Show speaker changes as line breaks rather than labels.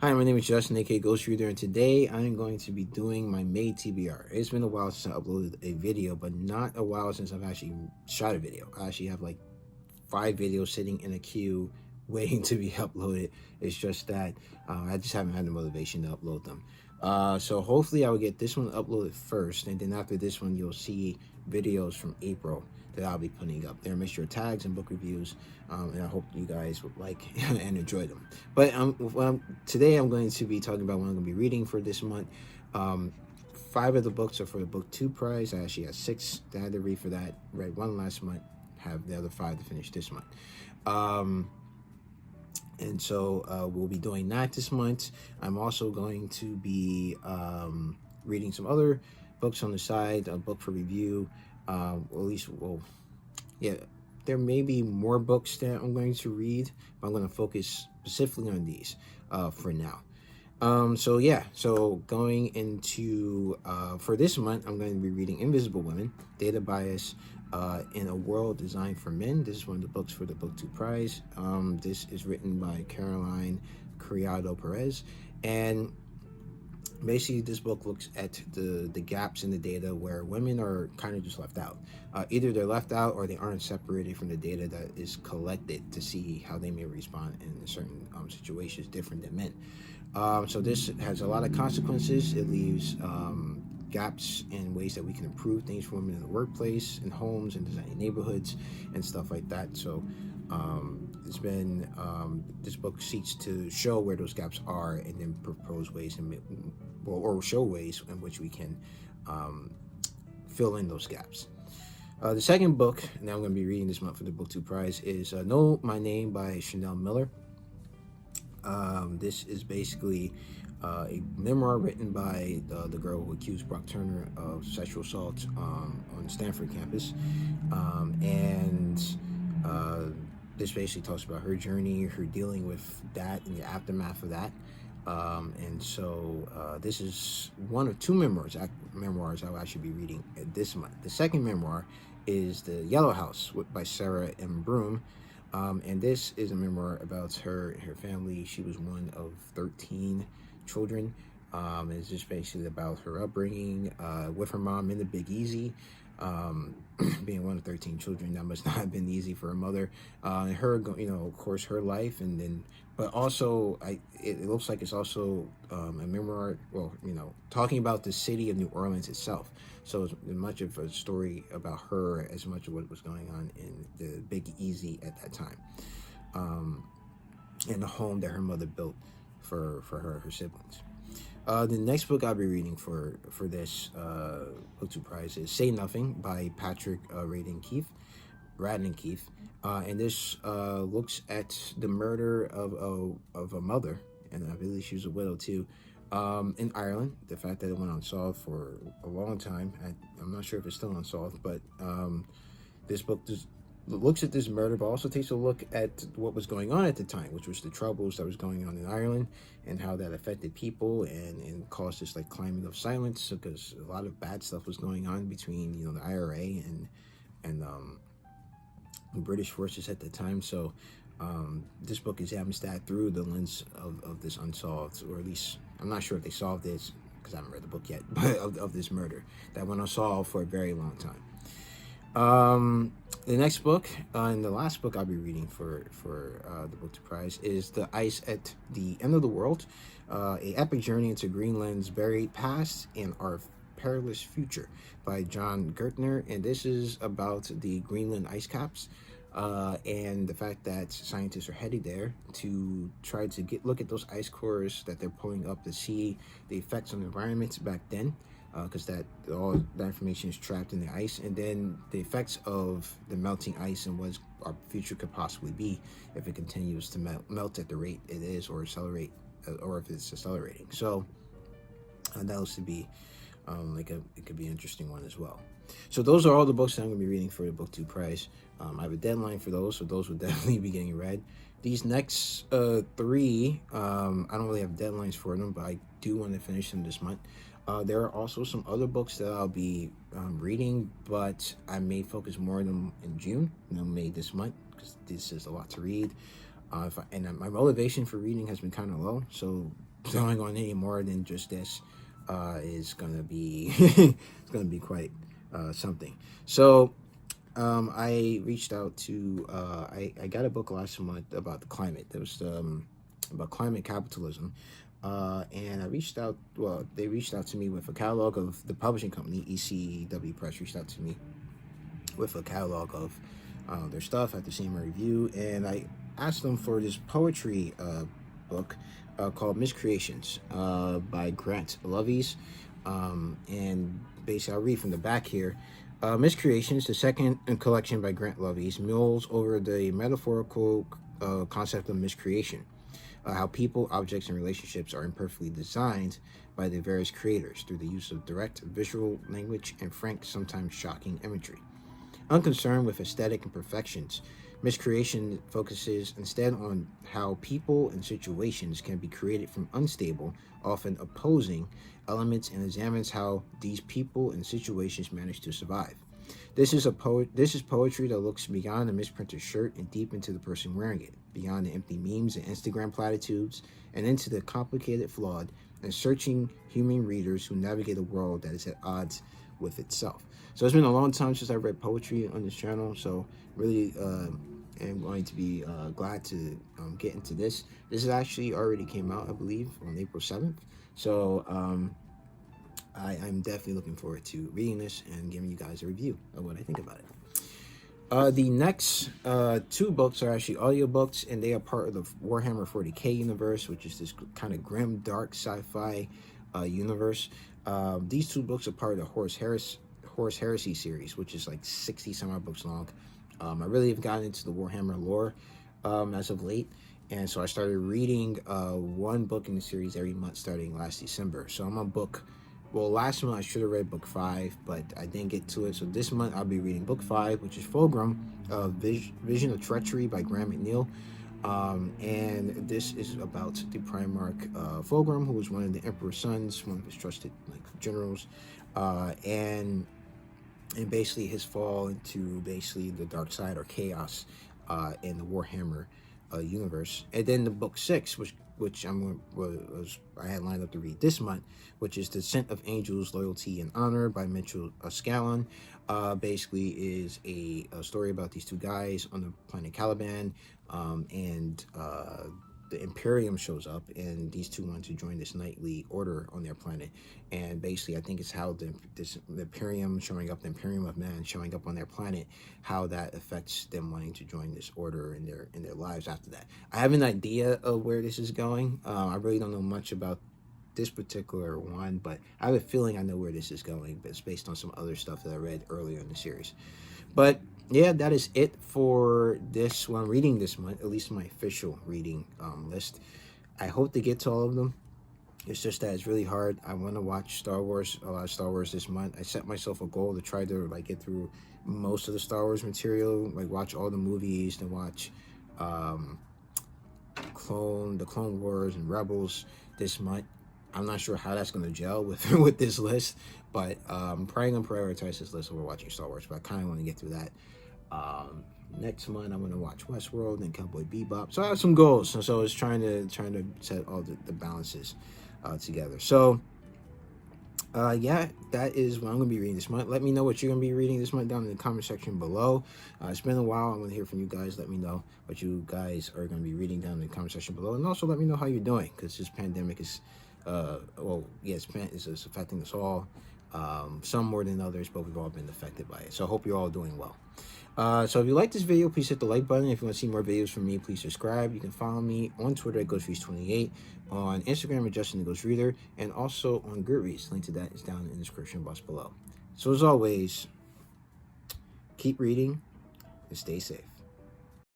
Hi, my name is Justin, aka Ghost Reader, and today I am going to be doing my May TBR. It's been a while since I uploaded a video, but not a while since I've actually shot a video. I actually have like 5 videos sitting in a queue waiting to be uploaded. It's just that I just haven't had the motivation to upload them. So hopefully I will get this one uploaded first, and then after this one you'll see videos from April that I'll be putting up. They're a mixture of tags and book reviews, and I hope you guys would like and enjoy them. But today I'm going to be talking about what I'm going to be reading for this month. 5 of the books are for the Book 2 prize. I actually had 6 that I had to read for that. Read 1 last month, have the other 5 to finish this month. And so we'll be doing that this month. I'm also going to be reading some other books on the side, a book for review. Or at least, well, yeah, there may be more books that I'm going to read, but I'm going to focus specifically on these for now. So going into for this month, I'm going to be reading Invisible Women, Data Bias in a World Designed for Men. This is one of the books for the Book 2 prize. This is written by Caroline Criado Perez, and basically this book looks at the gaps in the data where women are kind of just left out. Either they're left out or they aren't separated from the data that is collected to see how they may respond in certain situations different than men. So this has a lot of consequences. It leaves gaps in ways that we can improve things for women in the workplace, in homes, and designing neighborhoods, and stuff like that. So it's been this book seeks to show where those gaps are, and then propose ways or show ways in which we can fill in those gaps. The second book that I'm going to be reading this month for the Book 2 prize is Know My Name by Chanel Miller. This is basically a memoir written by the girl who accused Brock Turner of sexual assault on the Stanford campus. This basically talks about her journey, her dealing with that and the aftermath of that. This is one of 2 memoirs I'll actually be reading this month. The second memoir is The Yellow House by Sarah M. Broom. And this is a memoir about her family. She was one of 13 children. It's just basically about her upbringing with her mom in the Big Easy. Being one of 13 children, that must not have been easy for her mother. And her, of course, her life, and then, but also, it looks like it's also a memoir. Well, talking about the city of New Orleans itself. So it's much of a story about her as much of what was going on in the Big Easy at that time, and the home that her mother built for her siblings. The next book I'll be reading for this Book 2 prize is Say Nothing by Patrick Radden Keefe. And this looks at the murder of a mother, and I believe she was a widow too, in Ireland. The fact that it went unsolved for a long time. I'm not sure if it's still unsolved, but this book looks at this murder, but also takes a look at what was going on at the time, which was the troubles that was going on in Ireland, and how that affected people and caused this like climate of silence, because a lot of bad stuff was going on between the IRA and British forces at the time. So this book examines that through the lens of this unsolved, or at least I'm not sure if they solved this because I haven't read the book yet, but of this murder that went unsolved for a very long time. The next book and the last book I'll be reading for the Book 2 prize is The Ice at the End of the World, a epic journey into Greenland's buried past and our perilous future by John Gertner. And this is about the Greenland ice caps and the fact that scientists are headed there to try to look at those ice cores that they're pulling up to see the effects on the environment back then. Because all that information is trapped in the ice, and then the effects of the melting ice and what our future could possibly be if it continues to melt at the rate it is, or accelerate, or if it's accelerating. So that looks to be it could be an interesting one as well. So those are all the books that I'm going to be reading for the Book 2 prize. I have a deadline for those, so those will definitely be getting read. These next 3, I don't really have deadlines for them, but I do want to finish them this month. There are also some other books that I'll be reading, but I may focus more on them in June than May this month, because this is a lot to read. My motivation for reading has been kind of low, so going on any more than just this is gonna be it's gonna be quite something. So I reached out to I got a book last month about the climate. It was about climate capitalism. And I reached out, well, they reached out to me with a catalog of the publishing company, ECW Press, reached out to me with a catalog of their stuff after seeing my review. And I asked them for this poetry book called Miscreations by Lovey. And basically, I'll read from the back here. Miscreations, the second collection by Lovey, mulls over the metaphorical concept of miscreation. How people, objects, and relationships are imperfectly designed by the various creators through the use of direct visual language and frank, sometimes shocking imagery. Unconcerned with aesthetic imperfections, Miscreation focuses instead on how people and situations can be created from unstable, often opposing elements, and examines how these people and situations manage to survive. This is poetry that looks beyond the misprinted shirt and deep into the person wearing it, beyond the empty memes and Instagram platitudes, and into the complicated, flawed, and searching human readers who navigate a world that is at odds with itself. So it's been a long time since I read poetry on this channel, so really am going to be glad to get into this. This is actually already came out, I believe, on April 7th. So I'm definitely looking forward to reading this and giving you guys a review of what I think about it. The next two books are actually audiobooks, and they are part of the Warhammer 40k universe, which is this kind of grim, dark sci-fi universe. These two books are part of the Horus Heresy series, which is like 60 some odd books long. I really have gotten into the Warhammer lore as of late, and so I started reading one book in the series every month starting last December. So I'm on book, well, last month I should have read book 5, but I didn't get to it. So this month I'll be reading book 5, which is Fulgrim, Vision of Treachery by Graham McNeil. And this is about the Primarch Fulgrim, who was one of the Emperor's sons, one of his trusted generals, and basically his fall into basically the dark side or chaos in the Warhammer universe. And then the book 6, which I had lined up to read this month, which is Descent of Angels, Loyalty and Honor by Mitchell Scallon. Basically is a story about these two guys on the planet Caliban, and the Imperium shows up, and these two want to join this knightly order on their planet. And basically, I think it's how the Imperium showing up, the Imperium of Man showing up on their planet, how that affects them wanting to join this order in their lives after that. I have an idea of where this is going. I really don't know much about this particular one, but I have a feeling I know where this is going, but it's based on some other stuff that I read earlier in the series. But yeah, that is it for this one reading this month, at least my official reading list. I hope to get to all of them. It's just that it's really hard. I want to watch a lot of Star Wars this month. I set myself a goal to try to get through most of the Star Wars material, watch all the movies, and watch the Clone Wars and Rebels this month. I'm not sure how that's going to gel with this list, but I'm probably going to prioritize this list over watching Star Wars, but I kind of want to get through that. Next month, I'm going to watch Westworld and Cowboy Bebop. So I have some goals, so it's trying to set all the balances together. So, yeah, that is what I'm going to be reading this month. Let me know what you're going to be reading this month down in the comment section below. It's been a while. I want to hear from you guys. Let me know what you guys are going to be reading down in the comment section below. And also let me know how you're doing, because this pandemic is it's affecting us all, some more than others, but we've all been affected by it. So I hope you're all doing well. So if you like this video, please hit the like button. If you want to see more videos from me, please subscribe. You can follow me on Twitter at GhostReads28, on Instagram at Justin the Ghost Reader, and also on Goodreads. Link to that is down in the description box below. So as always, keep reading and stay safe.